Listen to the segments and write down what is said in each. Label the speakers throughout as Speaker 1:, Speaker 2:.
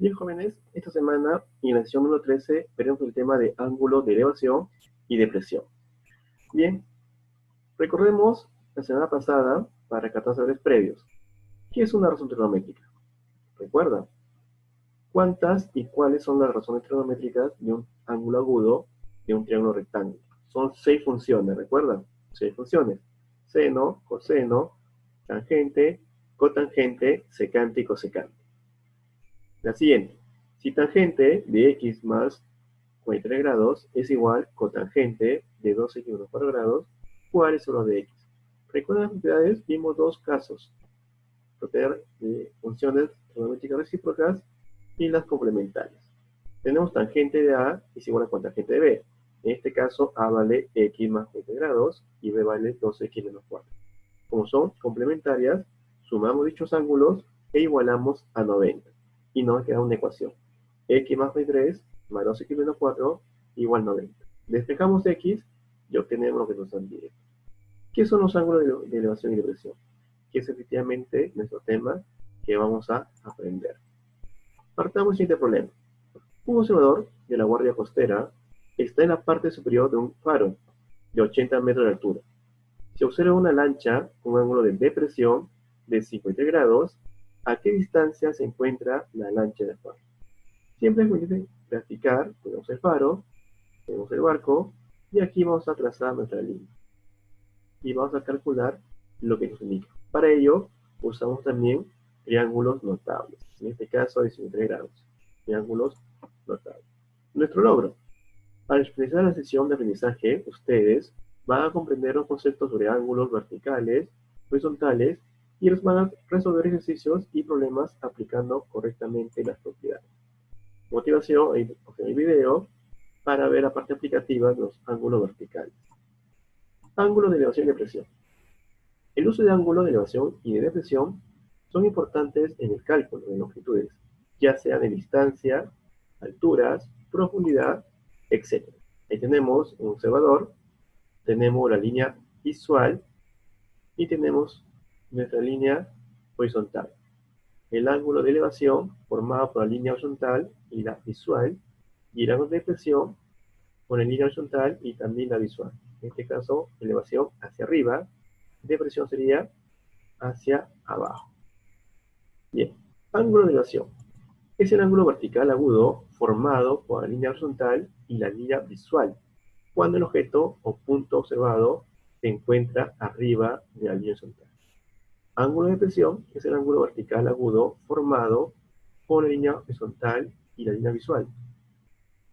Speaker 1: Bien, jóvenes, esta semana en la sesión número 13 veremos el tema de ángulo de elevación y depresión. Bien, recordemos la semana pasada para catástrofes previos. ¿Qué es una razón trigonométrica? Recuerda, ¿cuántas y cuáles son las razones trigonométricas de un ángulo agudo de un triángulo rectángulo? Son 6 funciones, ¿recuerda? 6 funciones. Seno, coseno, tangente, cotangente, secante y cosecante. La siguiente, si tangente de x más 43 grados es igual cotangente de 2x menos 4 grados, ¿cuáles son los de x? Recuerden las propiedades, vimos dos casos, propiedad de funciones trigonométricas recíprocas y las complementarias. Tenemos tangente de A es igual a cotangente de B. En este caso, A vale x más 20 grados y B vale 2x menos 4. Como son complementarias, sumamos dichos ángulos e igualamos a 90. Y nos queda una ecuación. X más 23 más 2x menos 4 igual 90. Despejamos x y obtenemos lo que nos dan directo. ¿Qué son los ángulos de elevación y depresión? Que es efectivamente nuestro tema que vamos a aprender. Partamos del siguiente problema. Un observador de la guardia costera está en la parte superior de un faro de 80 metros de altura. Se observa una lancha con un ángulo de depresión de 53 grados. ¿A qué distancia se encuentra la lancha del faro? Siempre es conveniente graficar. Tenemos el faro, tenemos el barco, y aquí vamos a trazar nuestra línea. Y vamos a calcular lo que nos indica. Para ello, usamos también triángulos notables. En este caso, 19 grados. Triángulos notables. Nuestro logro. Al expresar la sesión de aprendizaje, ustedes van a comprender los conceptos sobre ángulos verticales, horizontales, y los van a resolver ejercicios y problemas aplicando correctamente las propiedades. Motivación en el video para ver la parte aplicativa de los ángulos verticales. Ángulo de elevación y depresión. El uso de ángulos de elevación y de depresión son importantes en el cálculo de longitudes, ya sea de distancia, alturas, profundidad, etc. Ahí tenemos un observador, tenemos la línea visual y tenemos nuestra línea horizontal. El ángulo de elevación formado por la línea horizontal y la visual, y el ángulo de depresión con la línea horizontal y también la visual. En este caso, elevación hacia arriba, depresión sería hacia abajo. Bien, ángulo de elevación. Es el ángulo vertical agudo formado por la línea horizontal y la línea visual, cuando el objeto o punto observado se encuentra arriba de la línea horizontal. Ángulo de depresión es el ángulo vertical agudo formado por la línea horizontal y la línea visual,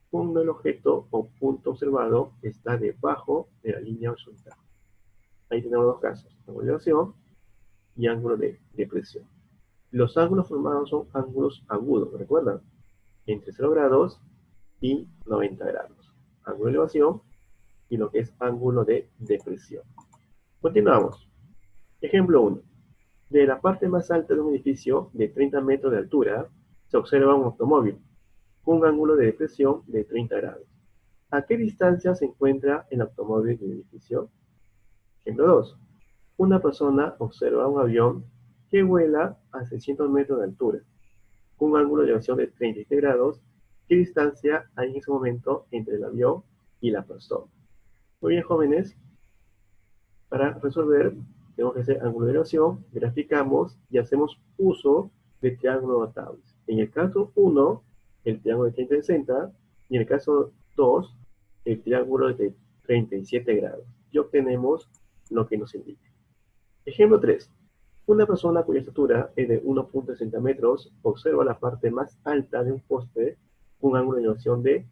Speaker 1: cuando el objeto o punto observado está debajo de la línea horizontal. Ahí tenemos dos casos, ángulo de elevación y ángulo de depresión. Los ángulos formados son ángulos agudos, ¿recuerdan? Entre 0 grados y 90 grados. Ángulo de elevación y lo que es ángulo de depresión. Continuamos. Ejemplo 1. De la parte más alta de un edificio de 30 metros de altura se observa un automóvil con un ángulo de depresión de 30 grados. ¿A qué distancia se encuentra el automóvil del edificio? Ejemplo 2. Una persona observa un avión que vuela a 600 metros de altura con un ángulo de elevación de 37 grados. ¿Qué distancia hay en ese momento entre el avión y la persona? Muy bien, jóvenes. Para resolver, tenemos que hacer ángulo de elevación, graficamos y hacemos uso de triángulos notables. En el caso 1, el triángulo de 30-60, y en el caso 2, el triángulo de 37 grados. Y obtenemos lo que nos indica. Ejemplo 3. Una persona cuya estatura es de 1.60 metros observa la parte más alta de un poste con un ángulo de elevación de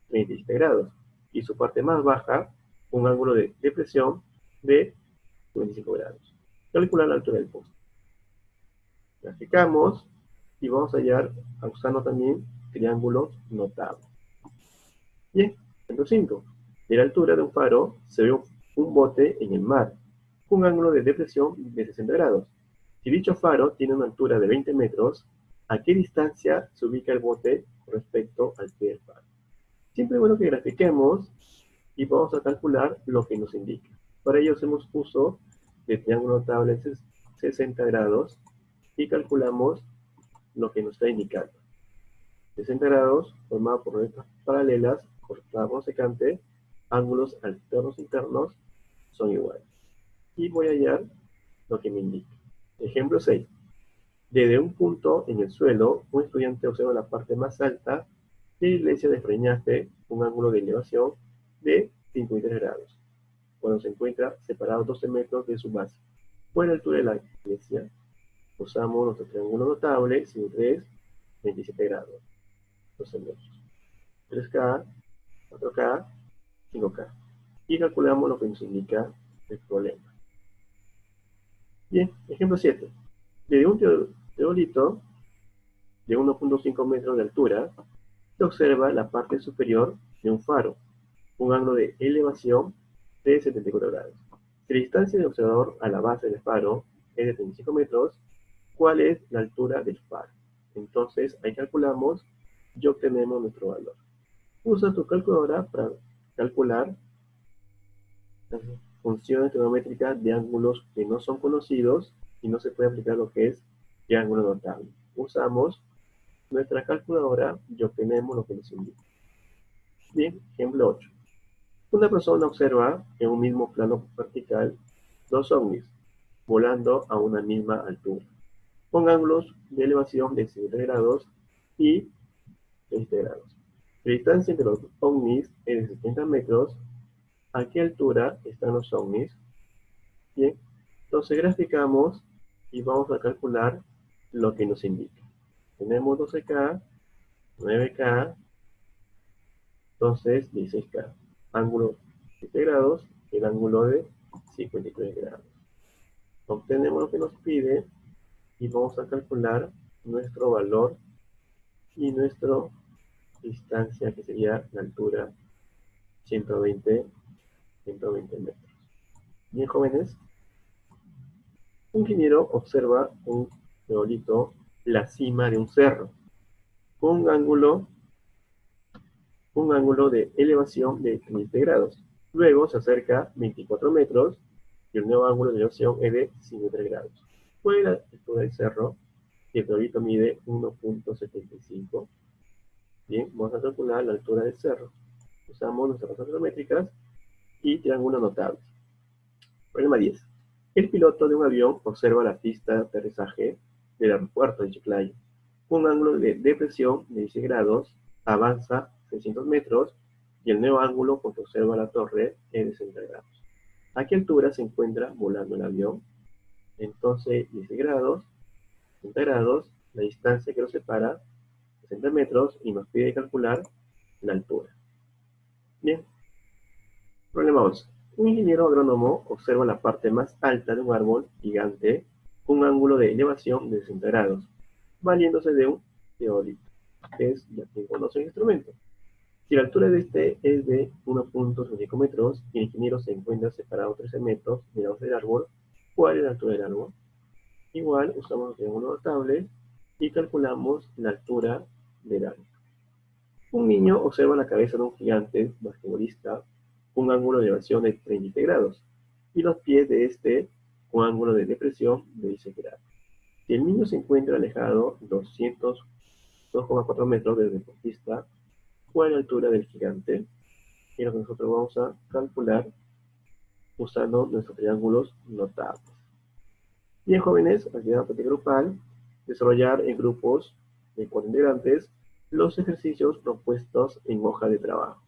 Speaker 1: 37 grados y su parte más baja un ángulo de depresión de 25 grados. Calcular la altura del poste. Graficamos y vamos a hallar, usando también triángulos notables. Bien, ejemplo 5. De la altura de un faro se ve un bote en el mar con un ángulo de depresión de 60 grados. Si dicho faro tiene una altura de 20 metros, ¿a qué distancia se ubica el bote respecto al pie del faro? Siempre es bueno que grafiquemos y vamos a calcular lo que nos indica. Para ello hacemos uso de triángulo notable 60 grados y calculamos lo que nos está indicando. 60 grados, formado por rectas paralelas, cortada por secante, ángulos alternos internos son iguales. Y voy a hallar lo que me indica. Ejemplo 6. Desde un punto en el suelo, un estudiante observa la parte más alta de la iglesia de Freñafe, un ángulo de elevación de 53 grados, cuando se encuentra separado 12 metros de su base. ¿Cuál es la altura de la iglesia? Usamos nuestro triángulo notable, sin 3, 27 grados, 12 metros. 3K, 4K, 5K. Y calculamos lo que nos indica el problema. Bien, ejemplo 7. Desde un teodolito de 1.5 metros de altura, se observa la parte superior de un faro, un ángulo de elevación de 74 grados. Si la distancia del observador a la base del faro es de 35 metros, ¿cuál es la altura del faro? Entonces, ahí calculamos y obtenemos nuestro valor. Usa tu calculadora para calcular las funciones trigonométricas de ángulos que no son conocidos y no se puede aplicar lo que es triángulo notable. Usamos nuestra calculadora y obtenemos lo que nos indica. Bien, ejemplo 8. Una persona observa en un mismo plano vertical dos ovnis volando a una misma altura, con ángulos de elevación de 7 grados y 20 grados. La distancia entre los ovnis es de 70 metros. ¿A qué altura están los ovnis? Bien, entonces graficamos y vamos a calcular lo que nos indica. Tenemos 12K, 9K, entonces 16K. Ángulo de 7 grados y el ángulo de 53 grados. Obtenemos lo que nos pide y vamos a calcular nuestro valor y nuestra distancia, que sería la altura 120 metros. Bien, jóvenes, un ingeniero observa un teodolito, la cima de un cerro, con un ángulo de elevación de 30 grados. Luego se acerca 24 metros y el nuevo ángulo de elevación es de 53 grados. ¿Cuál es la altura del cerro? Y el teodolito mide 1.75. Bien, vamos a calcular la altura del cerro. Usamos nuestras razas geométricas y triángulos notables. Problema 10. El piloto de un avión observa la pista de aterrizaje del aeropuerto de Chiclayo. Un ángulo de depresión de 16 grados, avanza 600 metros y el nuevo ángulo cuando observa la torre es de 60 grados. ¿A qué altura se encuentra volando el avión? Entonces, 16 grados, 60 grados, la distancia que lo separa, 60 metros, y nos pide calcular la altura. Bien. Problema 11. Un ingeniero agrónomo observa la parte más alta de un árbol gigante con un ángulo de elevación de 60 grados, valiéndose de un teodolito, que es ya quien conoce el instrumento. Si la altura de este es de 1.35 metros y el ingeniero se encuentra separado 13 metros de la base del árbol, ¿cuál es la altura del árbol? Igual usamos el triángulo notable y calculamos la altura del árbol. Un niño observa la cabeza de un gigante basquetbolista con un ángulo de elevación de 37 grados y los pies de este con ángulo de depresión de 16 grados. Si el niño se encuentra alejado 202,4 metros del deportista, ¿cuál es la altura del gigante? Y lo que nosotros vamos a calcular usando nuestros triángulos notables. Bien, jóvenes, actividad práctica grupal, desarrollar en grupos de 4 integrantes los ejercicios propuestos en hoja de trabajo.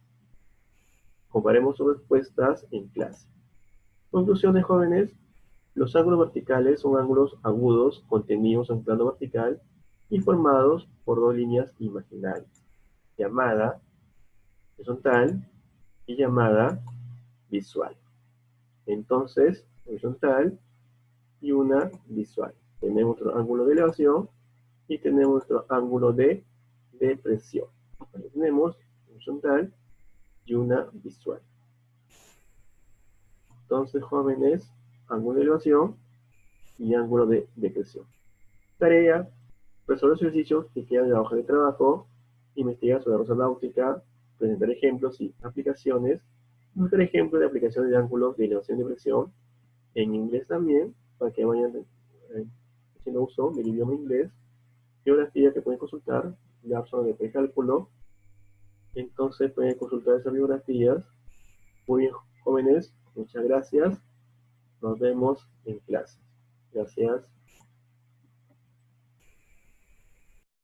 Speaker 1: Comparemos sus respuestas en clase. Conclusiones, jóvenes. Los ángulos verticales son ángulos agudos contenidos en un plano vertical y formados por dos líneas imaginarias, llamada horizontal y llamada visual. Entonces, horizontal y una visual. Tenemos nuestro ángulo de elevación y tenemos nuestro ángulo de depresión. Aquí tenemos horizontal y una visual. Entonces, jóvenes, ángulo de elevación y ángulo de depresión. Tarea: resolver los ejercicios que quedan en la hoja de trabajo, investigar sobre aeronáutica, presentar ejemplos y aplicaciones, buscar ejemplos de aplicaciones de ángulos de elevación y depresión en inglés también, para que vayan haciendo uso del idioma inglés, geografía que pueden consultar Larson de precálculo. Entonces pueden consultar esas bibliografías. Muy bien, jóvenes, muchas gracias. Nos vemos en clase. Gracias.